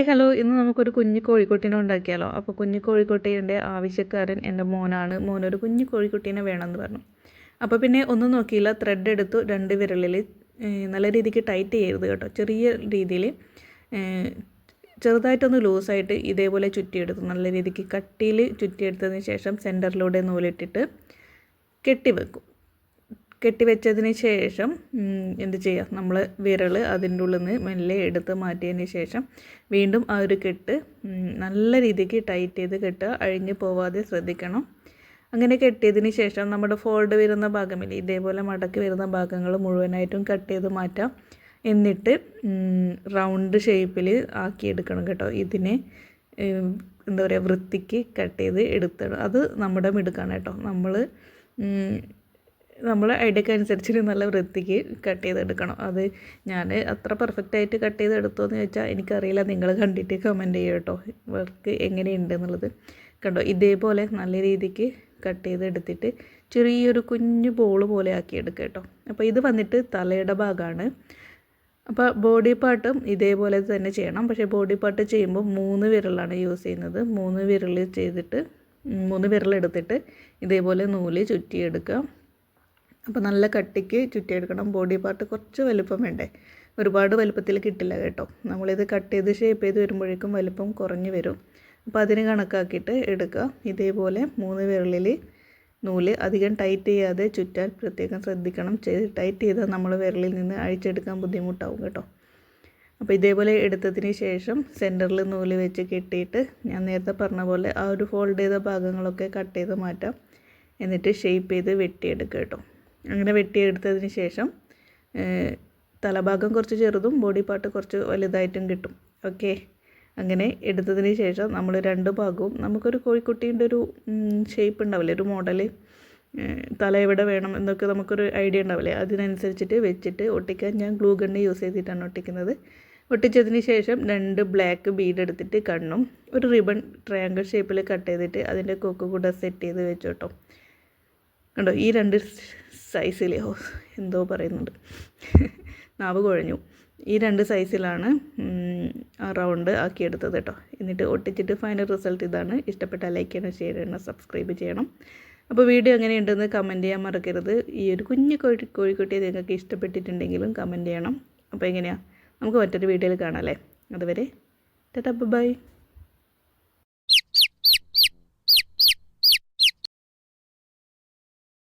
Hi hello, ഇന്ന് നമുക്കൊരു കുഞ്ഞു കോഴിക്കുട്ടീനെ ഉണ്ടാക്കിയാലോ. അപ്പോൾ കുഞ്ഞു കോഴിക്കുട്ടീൻ്റെ ആവശ്യക്കാരൻ എൻ്റെ മോനാണ്. മോനൊരു കുഞ്ഞു കോഴിക്കുട്ടീനെ വേണമെന്ന് പറഞ്ഞു. അപ്പോൾ പിന്നെ ഒന്നും നോക്കിയില്ല, ത്രെഡ് എടുത്തു. 2 വിരലിൽ നല്ല രീതിക്ക് ടൈറ്റ് ചെയ്യരുത് കേട്ടോ, ചെറിയ രീതിയിൽ ചെറുതായിട്ടൊന്ന് ലൂസായിട്ട് ഇതേപോലെ ചുറ്റിയെടുത്തു. നല്ല രീതിക്ക് കട്ടിയിൽ ചുറ്റിയെടുത്തതിന് ശേഷം സെൻറ്ററിലൂടെ നൂലിട്ടിട്ട് കെട്ടിവെക്കും. കെട്ടിവെച്ചതിന് ശേഷം എന്ത് ചെയ്യുക, നമ്മൾ വിരൽ അതിൻ്റെ ഉള്ളിൽ നിന്ന് മെല്ലെ എടുത്ത് മാറ്റിയതിന് ശേഷം വീണ്ടും ആ ഒരു കെട്ട് നല്ല രീതിക്ക് ടൈറ്റ് ചെയ്ത് കെട്ടുക, അഴിഞ്ഞു പോവാതെ ശ്രദ്ധിക്കണം. അങ്ങനെ കെട്ടിയതിന് ശേഷം നമ്മുടെ ഫോൾഡ് വരുന്ന ഭാഗമില്ലേ, ഇതേപോലെ മടക്കി വരുന്ന ഭാഗങ്ങൾ മുഴുവനായിട്ടും കട്ട് ചെയ്ത് മാറ്റാം. എന്നിട്ട് റൗണ്ട് ഷേപ്പിൽ ആക്കിയെടുക്കണം കേട്ടോ. ഇതിനെ എന്താ പറയുക, വൃത്തിക്ക് കട്ട് ചെയ്ത് എടുത്തിടണം. അത് നമ്മുടെ മിടുക്കാണ് കേട്ടോ. നമ്മളെ ഐഡിയക്ക് അനുസരിച്ച് നല്ല വൃത്തിക്ക് കട്ട് ചെയ്തെടുക്കണം. അത് ഞാൻ അത്ര പെർഫെക്റ്റായിട്ട് കട്ട് ചെയ്തെടുത്തോ എന്ന് ചോദിച്ചാൽ എനിക്കറിയില്ല. നിങ്ങൾ കണ്ടിട്ട് കമൻറ്റ് ചെയ്യുക കേട്ടോ, വർക്ക് എങ്ങനെയുണ്ട് എന്നുള്ളത്. കണ്ടോ, ഇതേപോലെ നല്ല രീതിക്ക് കട്ട് ചെയ്തെടുത്തിട്ട് ചെറിയൊരു കുഞ്ഞു ബോൾ പോലെ ആക്കിയെടുക്കുക കേട്ടോ. അപ്പോൾ ഇത് വന്നിട്ട് തലയുടെ ഭാഗമാണ്. അപ്പോൾ ബോഡി പാർട്ടും ഇതേപോലെ തന്നെ ചെയ്യണം. പക്ഷേ ബോഡി പാർട്ട് ചെയ്യുമ്പോൾ 3 വിരലാണ് യൂസ് ചെയ്യുന്നത്. 3 വിരലെടുത്തിട്ട് ഇതേപോലെ നൂല് ചുറ്റിയെടുക്കുക. അപ്പോൾ നല്ല കട്ടിക്ക് ചുറ്റിയെടുക്കണം. ബോഡി പാർട്ട് കുറച്ച് വലുപ്പം വേണ്ടേ, ഒരുപാട് വലുപ്പത്തിൽ കിട്ടില്ല കേട്ടോ. നമ്മളിത് കട്ട് ചെയ്ത് ഷേപ്പ് ചെയ്ത് വരുമ്പോഴേക്കും വലുപ്പം കുറഞ്ഞു വരും. അപ്പോൾ അതിന് കണക്കാക്കിയിട്ട് എടുക്കുക. ഇതേപോലെ 3 വിരലിൽ നൂല് അധികം ടൈറ്റ് ചെയ്യാതെ ചുറ്റാൻ പ്രത്യേകം ശ്രദ്ധിക്കണം. ടൈറ്റ് ചെയ്താൽ നമ്മൾ വിരലിൽ നിന്ന് അഴിച്ചെടുക്കാൻ ബുദ്ധിമുട്ടാവും കേട്ടോ. അപ്പോൾ ഇതേപോലെ എടുത്തതിന് ശേഷം സെൻറ്ററിൽ നൂല് വെച്ച് കെട്ടിയിട്ട് ഞാൻ നേരത്തെ പറഞ്ഞ പോലെ ആ ഒരു ഫോൾഡ് ചെയ്ത ഭാഗങ്ങളൊക്കെ കട്ട് ചെയ്ത് മാറ്റാം. എന്നിട്ട് ഷേപ്പ് ചെയ്ത് വെട്ടിയെടുക്കുക കേട്ടോ. അങ്ങനെ വെട്ടിയെടുത്തതിന് ശേഷം തലഭാഗം കുറച്ച് ചെറുതും ബോഡി പാർട്ട് കുറച്ച് വലുതായിട്ടും കിട്ടും. ഓക്കെ, അങ്ങനെ എടുത്തതിന് ശേഷം നമ്മൾ 2 ഭാഗവും, നമുക്കൊരു കോഴിക്കുട്ടീൻ്റെ ഒരു ഷേപ്പ് ഉണ്ടാവില്ലേ, ഒരു മോഡൽ, തല എവിടെ വേണം എന്നൊക്കെ നമുക്കൊരു ഐഡിയ ഉണ്ടാവില്ലേ, അതിനനുസരിച്ചിട്ട് വെച്ചിട്ട് ഒട്ടിക്കാൻ ഞാൻ ഗ്ലൂ ഗണ്ണ് യൂസ് ചെയ്തിട്ടാണ് ഒട്ടിക്കുന്നത്. ഒട്ടിച്ചതിന് ശേഷം 2 ബ്ലാക്ക് ബീഡ് എടുത്തിട്ട് കണ്ണും ഒരു റിബൺ ട്രയാങ്കിൾ ഷേപ്പിൽ കട്ട് ചെയ്തിട്ട് അതിൻ്റെ കൊക്ക് കൂടെ സെറ്റ് ചെയ്ത് വെച്ചു കേട്ടോ. കണ്ടോ, ഈ 2 സൈസിൽ, എന്തോ പറയുന്നുണ്ട്, നാവ് കുഴഞ്ഞു. ഈ 2 സൈസിലാണ് ആ റൗണ്ട് ആക്കിയെടുത്തത് കേട്ടോ. എന്നിട്ട് ഒട്ടിച്ചിട്ട് ഫൈനൽ റിസൾട്ട് ഇതാണ്. ഇഷ്ടപ്പെട്ടാൽ ലൈക്ക് ചെയ്യണം, ഷെയർ ചെയ്യണം, സബ്സ്ക്രൈബ് ചെയ്യണം. അപ്പോൾ വീഡിയോ എങ്ങനെയുണ്ടെന്ന് കമൻറ്റ് ചെയ്യാൻ മറക്കരുത്. ഈ ഒരു കുഞ്ഞു കോഴിക്കുട്ടിയെ നിങ്ങൾക്ക് ഇഷ്ടപ്പെട്ടിട്ടുണ്ടെങ്കിലും കമൻറ്റ് ചെയ്യണം. അപ്പോൾ എങ്ങനെയാണ്, നമുക്ക് മറ്റൊരു വീഡിയോയിൽ കാണാം അല്ലേ. അതുവരെ ടാറ്റാ, ബൈ.